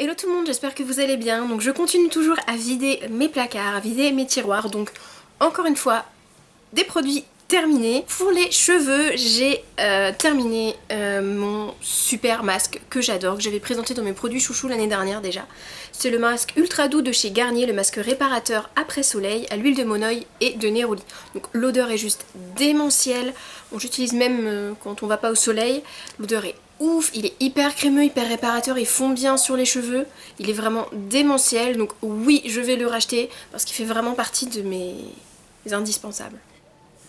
Hello tout le monde, j'espère que vous allez bien. Donc je continue toujours à vider mes placards, à vider mes tiroirs. Donc encore une fois, des produits terminés. Pour les cheveux, j'ai terminé mon super masque que j'adore, que j'avais présenté dans mes produits chouchous l'année dernière déjà. C'est le masque ultra doux de chez Garnier, le masque réparateur après soleil à l'huile de monoï et de néroli. Donc l'odeur est juste démentielle. Bon, j'utilise même quand on va pas au soleil. L'odeur est ouf, il est hyper crémeux, hyper réparateur, il fond bien sur les cheveux. Il est vraiment démentiel, donc oui, je vais le racheter parce qu'il fait vraiment partie de mes indispensables.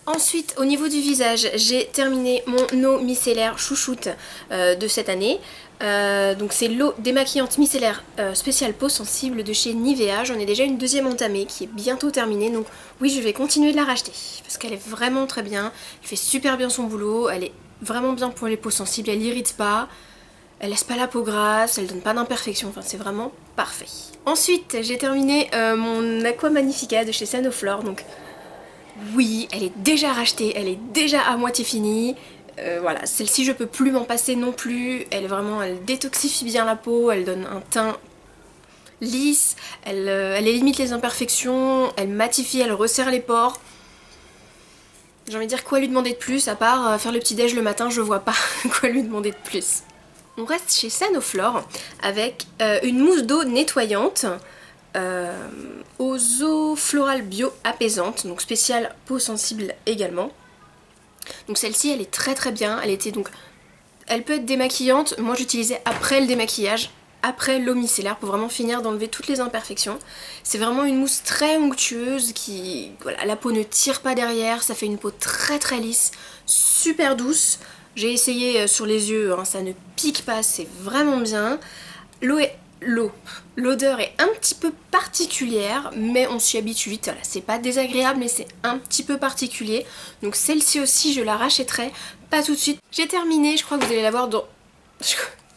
Ensuite, au niveau du visage, j'ai terminé mon eau micellaire chouchoute de cette année. Donc c'est l'eau démaquillante micellaire spéciale peau sensible de chez Nivea. J'en ai déjà une deuxième entamée qui est bientôt terminée. Donc oui, je vais continuer de la racheter parce qu'elle est vraiment très bien. Elle fait super bien son boulot. Elle est vraiment bien pour les peaux sensibles. Elle n'irrite pas. Elle laisse pas la peau grasse. Elle donne pas d'imperfection. Enfin, c'est vraiment parfait. Ensuite, j'ai terminé mon Aqua Magnifica de chez Sanoflore. Donc oui, elle est déjà rachetée, elle est déjà à moitié finie. Voilà, celle-ci je peux plus m'en passer non plus. Elle détoxifie bien la peau, elle donne un teint lisse, elle limite les imperfections, elle matifie, elle resserre les pores. J'ai envie de dire quoi lui demander de plus, à part faire le petit déj le matin, je vois pas quoi lui demander de plus. On reste chez Sanoflore avec une mousse d'eau nettoyante. Aux eaux florales bio apaisantes, donc spéciale peau sensible également. Donc celle-ci elle est très bien, elle peut être démaquillante, moi j'utilisais après le démaquillage, après l'eau micellaire pour vraiment finir d'enlever toutes les imperfections. C'est vraiment une mousse très onctueuse qui, voilà, la peau ne tire pas derrière, ça fait une peau très lisse, super douce. J'ai essayé sur les yeux, hein, ça ne pique pas, c'est vraiment bien. L'odeur est un petit peu particulière, mais on s'y habitue vite. Voilà, c'est pas désagréable, mais c'est un petit peu particulier. Donc celle-ci aussi, je la rachèterai. Pas tout de suite. J'ai terminé, je crois que vous allez la voir dans...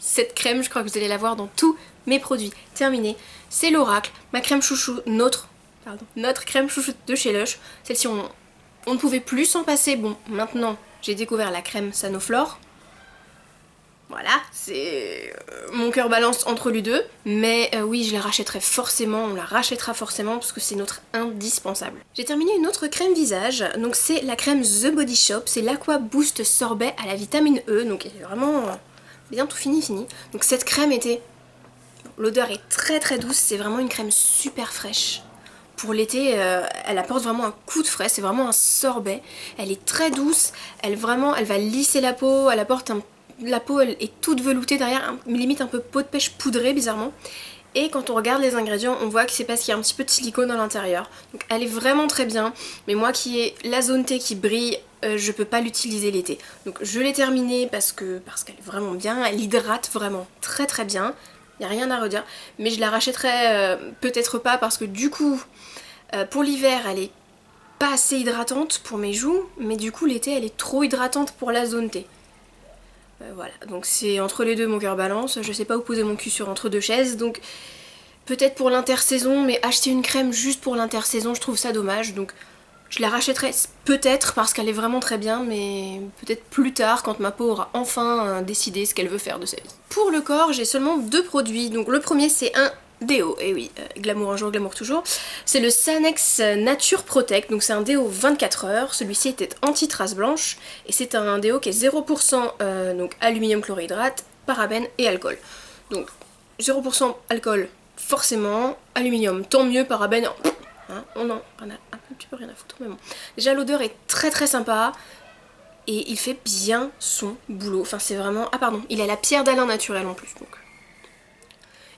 Cette crème, je crois que vous allez la voir dans tous mes produits. Terminé. C'est l'Oracle, ma crème chouchou, notre crème chouchou de chez Lush. Celle-ci, on ne pouvait plus s'en passer. Bon, maintenant, j'ai découvert la crème Sanoflore. Voilà, c'est mon cœur balance entre les deux, mais oui, je la rachèterai forcément, on la rachètera forcément parce que c'est notre indispensable. J'ai terminé une autre crème visage, donc c'est la crème The Body Shop, c'est l'Aqua Boost Sorbet à la vitamine E, donc elle est vraiment bien tout fini. Donc cette crème était... L'odeur est très douce, c'est vraiment une crème super fraîche. Pour l'été, elle apporte vraiment un coup de frais, c'est vraiment un sorbet. Elle est très douce, elle va lisser la peau, elle apporte la peau elle est toute veloutée derrière, limite un peu peau de pêche poudrée bizarrement. Et quand on regarde les ingrédients, on voit que c'est parce qu'il y a un petit peu de silicone à l'intérieur. Donc elle est vraiment très bien, mais moi qui ai la zone T qui brille, je peux pas l'utiliser l'été. Donc je l'ai terminée parce qu'elle est vraiment bien, elle hydrate vraiment très bien. Il n'y a rien à redire, mais je la rachèterai peut-être pas parce que du coup, pour l'hiver, elle est pas assez hydratante pour mes joues, mais du coup l'été, elle est trop hydratante pour la zone T. Voilà, donc c'est entre les deux mon cœur balance, je sais pas où poser mon cul sur entre deux chaises, donc peut-être pour l'intersaison, mais acheter une crème juste pour l'intersaison, je trouve ça dommage, donc je la rachèterai peut-être parce qu'elle est vraiment très bien, mais peut-être plus tard quand ma peau aura enfin décidé ce qu'elle veut faire de sa vie. Pour le corps, j'ai seulement deux produits, donc le premier c'est un déo, et oui, glamour un jour, glamour toujours. C'est le Sanex Nature Protect, donc c'est un déo 24 heures, celui-ci était anti-trace blanche, et c'est un déo qui est 0% donc aluminium chlorhydrate, parabène et alcool. Donc 0% alcool, forcément, aluminium, tant mieux, parabène, hein, on en a un petit peu rien à foutre, mais bon. Déjà l'odeur est très sympa, et il fait bien son boulot, enfin c'est vraiment... Ah pardon, il a la pierre d'Alain naturelle en plus, donc...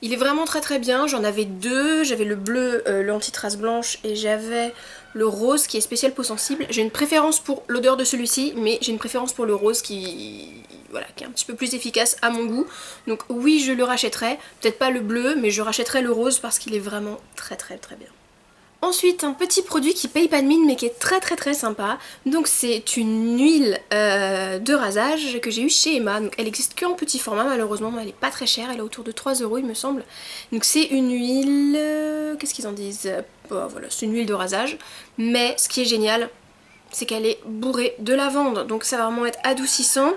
Il est vraiment très bien, j'en avais deux, j'avais le bleu, l'anti-trace blanche, et j'avais le rose qui est spécial peau sensible. J'ai une préférence pour l'odeur de celui-ci, mais j'ai une préférence pour le rose qui est un petit peu plus efficace à mon goût. Donc oui, je le rachèterai, peut-être pas le bleu, mais je rachèterai le rose parce qu'il est vraiment très bien. Ensuite, un petit produit qui paye pas de mine mais qui est très sympa. Donc c'est une huile de rasage que j'ai eue chez Emma. Donc elle existe qu'en petit format malheureusement, mais elle est pas très chère, elle est autour de 3 € il me semble. Donc c'est une huile... qu'est-ce qu'ils en disent? Bon, voilà, c'est une huile de rasage. Mais ce qui est génial, c'est qu'elle est bourrée de lavande. Donc ça va vraiment être adoucissant.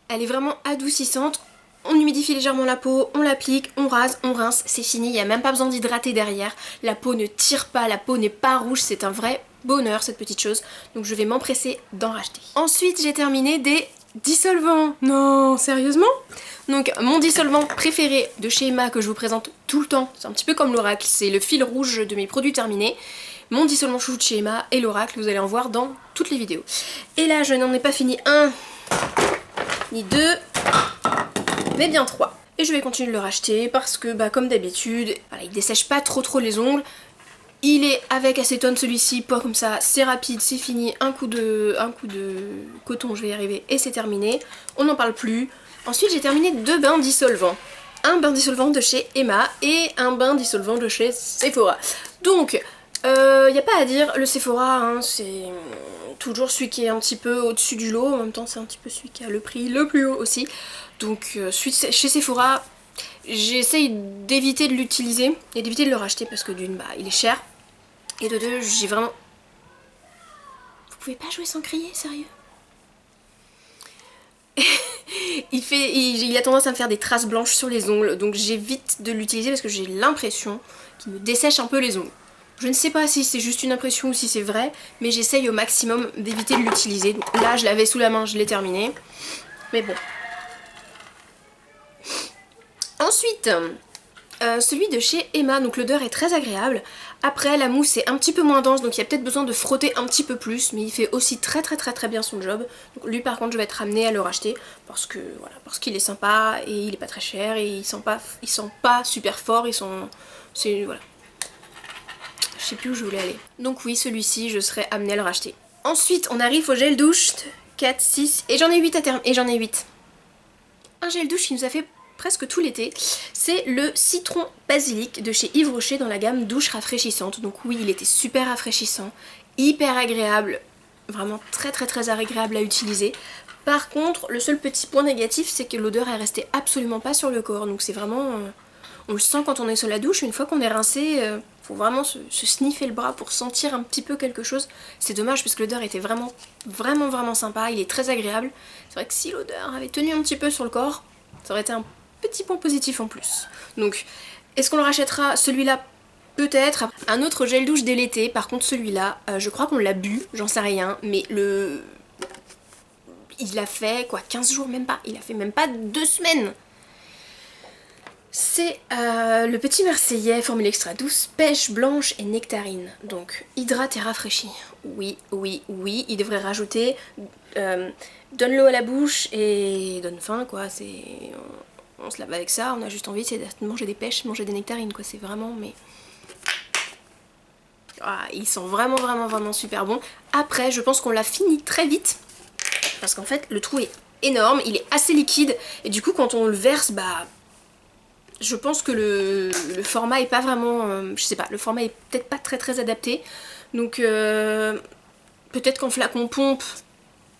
Elle est vraiment adoucissante. On humidifie légèrement la peau, on l'applique, on rase, on rince, c'est fini, il n'y a même pas besoin d'hydrater derrière. La peau ne tire pas, la peau n'est pas rouge, c'est un vrai bonheur cette petite chose. Donc je vais m'empresser d'en racheter. Ensuite j'ai terminé des dissolvants. Non, sérieusement? Donc mon dissolvant préféré de chez Emma que je vous présente tout le temps, c'est un petit peu comme l'Oracle, c'est le fil rouge de mes produits terminés. Mon dissolvant chouchou de chez Emma et l'Oracle, vous allez en voir dans toutes les vidéos. Et là je n'en ai pas fini un, ni deux, mais bien 3. Et je vais continuer de le racheter parce que bah, comme d'habitude, voilà, il dessèche pas trop les ongles. Il est avec acétone celui-ci, pas comme ça, c'est rapide, c'est fini, un coup de coton, je vais y arriver, et c'est terminé. On n'en parle plus. Ensuite j'ai terminé 2 bains dissolvants. Un bain dissolvant de chez Emma et un bain dissolvant de chez Sephora. Donc, y a pas à dire, le Sephora, hein, c'est toujours celui qui est un petit peu au-dessus du lot, en même temps c'est un petit peu celui qui a le prix le plus haut aussi. Donc chez Sephora, j'essaye d'éviter de l'utiliser et d'éviter de le racheter parce que d'une, bah, il est cher. Et de deux, j'ai vraiment... Vous pouvez pas jouer sans crier, sérieux? il a tendance à me faire des traces blanches sur les ongles, donc j'évite de l'utiliser parce que j'ai l'impression qu'il me dessèche un peu les ongles. Je ne sais pas si c'est juste une impression ou si c'est vrai, mais j'essaye au maximum d'éviter de l'utiliser. Donc là, je l'avais sous la main, je l'ai terminé. Mais bon. Ensuite, celui de chez Emma, donc l'odeur est très agréable. Après, la mousse est un petit peu moins dense, donc il y a peut-être besoin de frotter un petit peu plus, mais il fait aussi très bien son job. Donc lui par contre je vais être amenée à le racheter parce que voilà, parce qu'il est sympa et il est pas très cher et il sent pas super fort, c'est voilà. Je sais plus où je voulais aller. Donc oui, celui-ci je serai amenée à le racheter. Ensuite, on arrive au gel douche 4, 6 et j'en ai 8 à terme et j'en ai 8. Un gel douche qui nous a fait presque tout l'été, c'est le citron basilic de chez Yves Rocher dans la gamme douche rafraîchissante. Donc oui, il était super rafraîchissant, hyper agréable, vraiment très agréable à utiliser. Par contre, le seul petit point négatif, c'est que l'odeur est restée absolument pas sur le corps, donc c'est vraiment... on le sent quand on est sur la douche, une fois qu'on est rincé, faut vraiment se sniffer le bras pour sentir un petit peu quelque chose. C'est dommage parce que l'odeur était vraiment sympa, il est très agréable. C'est vrai que si l'odeur avait tenu un petit peu sur le corps, ça aurait été un petit point positif en plus. Donc, est-ce qu'on le rachètera? Celui-là, peut-être. Un autre gel douche dès l'été, par contre celui-là, je crois qu'on l'a bu, j'en sais rien, mais il a fait quoi, 15 jours, même pas, il a fait même pas 2 semaines. C'est le petit Marseillais, formule extra douce, pêche, blanche et nectarine. Donc hydrate et rafraîchit. Oui, il devrait rajouter donne l'eau à la bouche et donne faim quoi, c'est... On se lave avec ça, on a juste envie de manger des pêches, manger des nectarines quoi, c'est vraiment... mais ah, ils sont vraiment super bons. Après, je pense qu'on l'a fini très vite parce qu'en fait le trou est énorme, il est assez liquide et du coup quand on le verse, bah... Je pense que le format est pas vraiment... je sais pas, le format est peut-être pas très adapté. Donc peut-être qu'en flacon pompe,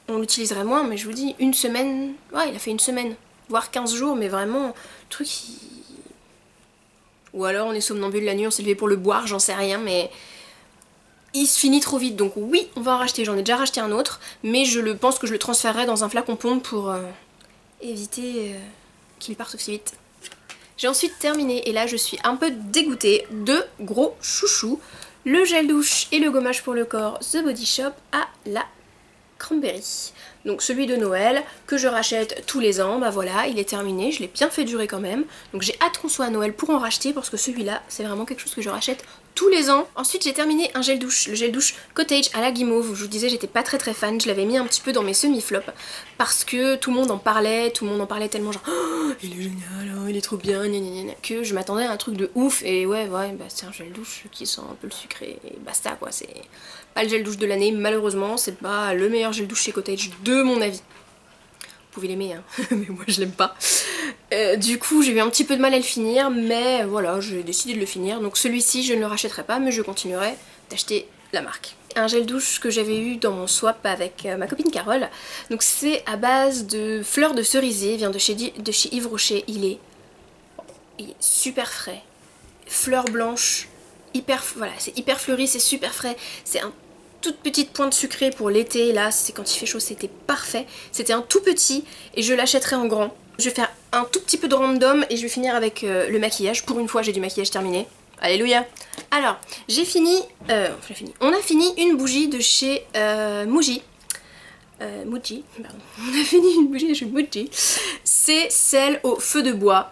on l'utiliserait moins, mais je vous dis, une semaine... Ouais, il a fait une semaine, voire 15 jours, mais vraiment, le truc... Ou alors on est somnambule la nuit, on s'est levé pour le boire, j'en sais rien, mais... Il se finit trop vite, donc oui, on va en racheter. J'en ai déjà racheté un autre, mais pense que je le transférerai dans un flacon pompe pour éviter qu'il parte aussi vite. J'ai ensuite terminé et là je suis un peu dégoûtée de gros chouchous, le gel douche et le gommage pour le corps The Body Shop à la cranberry. Donc celui de Noël que je rachète tous les ans, bah voilà, il est terminé, je l'ai bien fait durer quand même. Donc j'ai hâte qu'on soit à Noël pour en racheter parce que celui-là c'est vraiment quelque chose que je rachète tous les ans. Ensuite j'ai terminé un gel douche, le gel douche Cottage à la guimauve. Je vous disais j'étais pas très fan, je l'avais mis un petit peu dans mes semi-flops parce que tout le monde en parlait tellement genre oh, il est génial, oh, il est trop bien, gna gna gna, que je m'attendais à un truc de ouf et ouais bah c'est un gel douche qui sent un peu le sucré et basta quoi, c'est pas le gel douche de l'année malheureusement, c'est pas le meilleur gel douche chez Cottage de mon avis. Vous pouvez l'aimer hein, mais moi je l'aime pas. Du coup j'ai eu un petit peu de mal à le finir, mais voilà, j'ai décidé de le finir. Donc celui-ci je ne le rachèterai pas, mais je continuerai d'acheter la marque. Un gel douche que j'avais eu dans mon swap avec ma copine Carole. Donc c'est à base de fleurs de cerisier, il vient de chez Yves Rocher. Il est super frais, fleurs blanches, voilà, c'est hyper fleuri, c'est super frais, c'est un toute petite pointe sucrée pour l'été, là c'est quand il fait chaud, c'était parfait. C'était un tout petit et je l'achèterai en grand. Je vais faire un tout petit peu de random et je vais finir avec le maquillage. Pour une fois j'ai du maquillage terminé. Alléluia. Alors j'ai fini, on a fini une bougie de chez Muji. Muji, pardon. On a fini une bougie de chez Muji. C'est celle au feu de bois.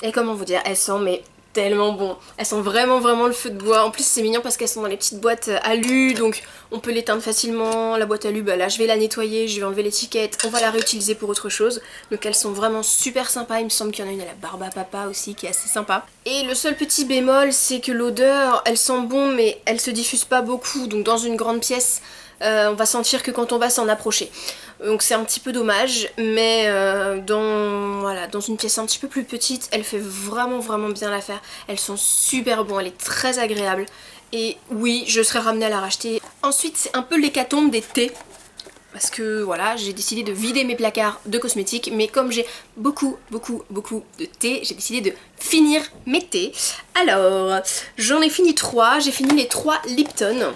Et comment vous dire, elles sentent mais tellement bon. Elles sont vraiment le feu de bois. En plus c'est mignon parce qu'elles sont dans les petites boîtes alu, donc on peut l'éteindre facilement. La boîte alu, bah là je vais la nettoyer, je vais enlever l'étiquette, on va la réutiliser pour autre chose. Donc elles sont vraiment super sympas. Il me semble qu'il y en a une à la barbe à papa aussi qui est assez sympa. Et le seul petit bémol, c'est que l'odeur, elle sent bon mais elle se diffuse pas beaucoup. Donc dans une grande pièce, on va sentir que quand on va s'en approcher. Donc c'est un petit peu dommage, mais dans une pièce un petit peu plus petite, elle fait vraiment bien l'affaire. Elles sont super bonnes, elle est très agréable. Et oui, je serais ramenée à la racheter. Ensuite, c'est un peu l'hécatombe des thés. Parce que voilà, j'ai décidé de vider mes placards de cosmétiques, mais comme j'ai beaucoup de thé, j'ai décidé de finir mes thés. Alors, j'en ai fini 3, j'ai fini les 3 Lipton.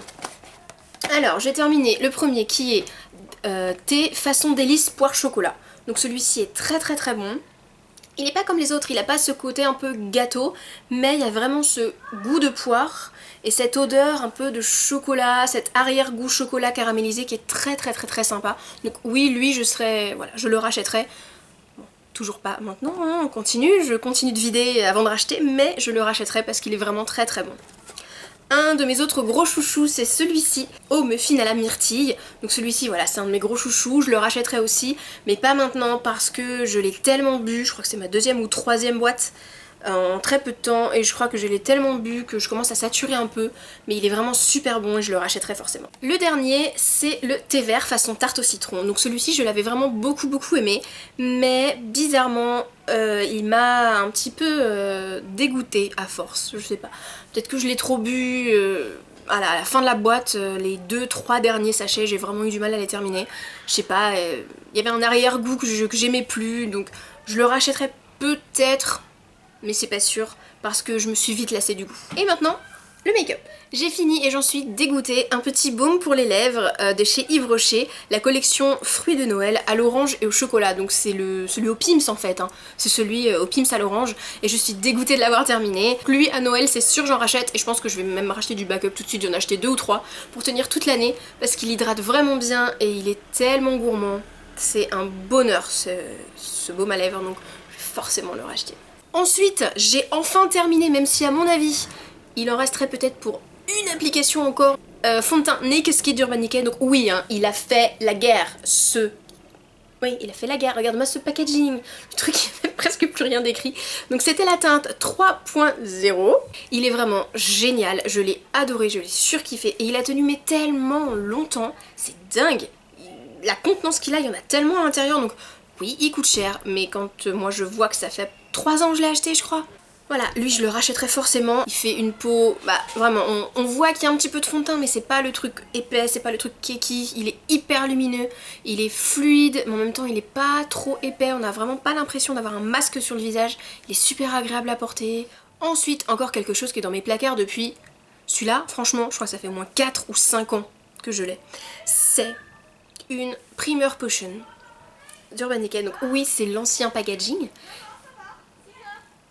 Alors, j'ai terminé le premier qui est thé façon délice poire chocolat. Donc celui-ci est très bon. Il n'est pas comme les autres, il n'a pas ce côté un peu gâteau, mais il y a vraiment ce goût de poire et cette odeur un peu de chocolat, cet arrière-goût chocolat caramélisé qui est très sympa. Donc oui, lui je le rachèterai. Bon, toujours pas maintenant, hein, je continue de vider avant de racheter, mais je le rachèterai parce qu'il est vraiment très bon. Un de mes autres gros chouchous, c'est celui-ci, Eau Muffin à la myrtille. Donc celui-ci, voilà, c'est un de mes gros chouchous, je le rachèterai aussi, mais pas maintenant parce que je l'ai tellement bu, je crois que c'est ma 2e ou 3e boîte en très peu de temps, et je crois que je l'ai tellement bu que je commence à saturer un peu, mais il est vraiment super bon et je le rachèterai forcément. Le dernier, c'est le thé vert façon tarte au citron. Donc celui-ci, je l'avais vraiment beaucoup aimé, mais bizarrement, il m'a un petit peu dégoûté à force, je sais pas. Peut-être que je l'ai trop bu, à la fin de la boîte, les 2-3 derniers sachets, j'ai vraiment eu du mal à les terminer. Je sais pas, il y avait un arrière-goût que j'aimais plus, donc je le rachèterai peut-être, mais c'est pas sûr, parce que je me suis vite lassée du goût. Et maintenant, le make-up. J'ai fini et j'en suis dégoûtée. Un petit baume pour les lèvres de chez Yves Rocher, la collection Fruits de Noël à l'orange et au chocolat. Donc c'est celui au Pim's en fait, hein. C'est celui au Pim's à l'orange et je suis dégoûtée de l'avoir terminé. Lui à Noël c'est sûr j'en rachète et je pense que je vais même racheter du backup tout de suite, j'en ai acheté 2 ou 3 pour tenir toute l'année parce qu'il hydrate vraiment bien et il est tellement gourmand. C'est un bonheur ce baume à lèvres, donc je vais forcément le racheter. Ensuite, j'ai enfin terminé, même si à mon avis, il en resterait peut-être pour une application encore. Fond de teint Naked Skin d'Urban Decay. Donc oui, hein, il a fait la guerre, Oui, il a fait la guerre, regarde-moi ce packaging. Le truc, il n'y a presque plus rien d'écrit. Donc c'était la teinte 3.0. Il est vraiment génial, je l'ai adoré, je l'ai surkiffé. Et il a tenu mais tellement longtemps, c'est dingue. La contenance qu'il a, il y en a tellement à l'intérieur, donc oui, il coûte cher. Mais quand moi je vois que ça fait 3 ans que je l'ai acheté, je crois. Voilà, lui je le rachèterai forcément. Il fait une peau, bah vraiment, on voit qu'il y a un petit peu de fond de teint, mais c'est pas le truc épais, c'est pas le truc keki. Il est hyper lumineux, il est fluide, mais en même temps il est pas trop épais. On a vraiment pas l'impression d'avoir un masque sur le visage. Il est super agréable à porter. Ensuite, encore quelque chose qui est dans mes placards depuis... Celui-là, franchement, je crois que ça fait au moins 4 ou 5 ans que je l'ai. C'est une Primer Potion d'Urban Decay. Donc oui, c'est l'ancien packaging.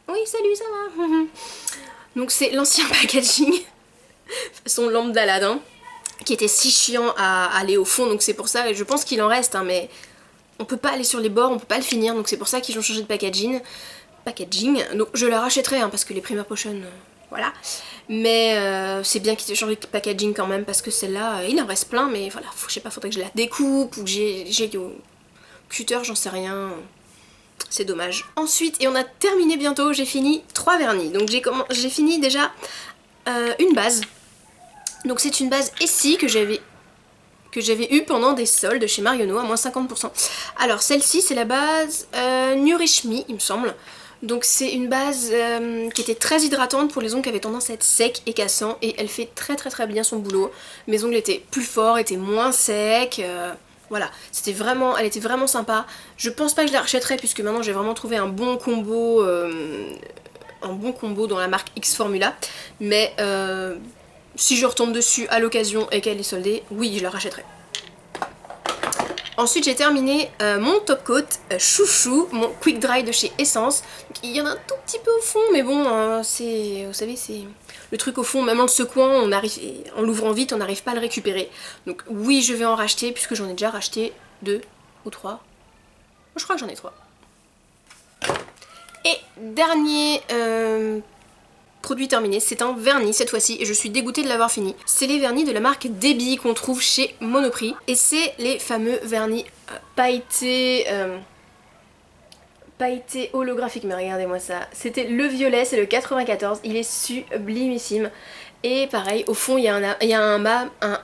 Oui, salut, ça va. Donc c'est l'ancien packaging, son lampe d'Aladin, qui était si chiant à aller au fond, donc c'est pour ça, et je pense qu'il en reste, hein, mais on peut pas aller sur les bords, on peut pas le finir, donc c'est pour ça qu'ils ont changé de packaging. Donc je la rachèterai, hein, parce que les Primer Potion, voilà. Mais c'est bien qu'ils aient changé de packaging quand même, parce que celle-là, il en reste plein, mais voilà, je sais pas, faudrait que je la découpe, ou que j'ai au cutter, j'en sais rien. C'est dommage. Ensuite, et on a terminé bientôt, j'ai fini 3 vernis. Donc j'ai fini déjà une base. Donc c'est une base Essie que j'avais eu pendant des soldes chez Marionneau à moins 50%. Alors celle-ci c'est la base Nourish Me, il me semble. Donc c'est une base qui était très hydratante pour les ongles qui avaient tendance à être secs et cassants. Et elle fait très bien son boulot. Mes ongles étaient plus forts, étaient moins secs. Voilà, elle était vraiment sympa. Je pense pas que je la rachèterai puisque maintenant j'ai vraiment trouvé un bon combo dans la marque X Formula. Mais si je retombe dessus à l'occasion et qu'elle est soldée, oui, je la rachèterai. Ensuite j'ai terminé mon top coat chouchou, mon quick dry de chez Essence. Donc, il y en a un tout petit peu au fond mais bon c'est, vous savez c'est le truc au fond, même en le secouant, en l'ouvrant vite on n'arrive pas à le récupérer. Donc oui je vais en racheter puisque j'en ai déjà racheté 2 ou 3. Je crois que j'en ai 3. Et dernier produit terminé, c'est un vernis cette fois-ci et je suis dégoûtée de l'avoir fini. C'est les vernis de la marque Debbie qu'on trouve chez Monoprix et c'est les fameux vernis pailletés holographiques, mais regardez-moi ça. C'était le violet, c'est le 94, il est sublimissime. Et pareil, au fond il y a un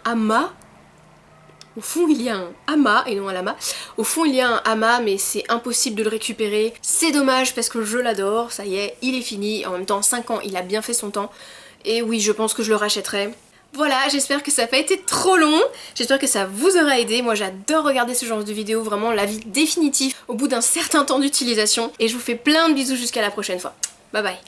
amas. Au fond il y a un amas et non un lama. Au fond il y a un amas mais c'est impossible de le récupérer. C'est dommage parce que je l'adore, ça y est, il est fini. En même temps 5 ans, il a bien fait son temps. Et oui, je pense que je le rachèterai. Voilà, j'espère que ça n'a pas été trop long. J'espère que ça vous aura aidé. Moi j'adore regarder ce genre de vidéos, vraiment l'avis définitif au bout d'un certain temps d'utilisation. Et je vous fais plein de bisous jusqu'à la prochaine fois. Bye bye.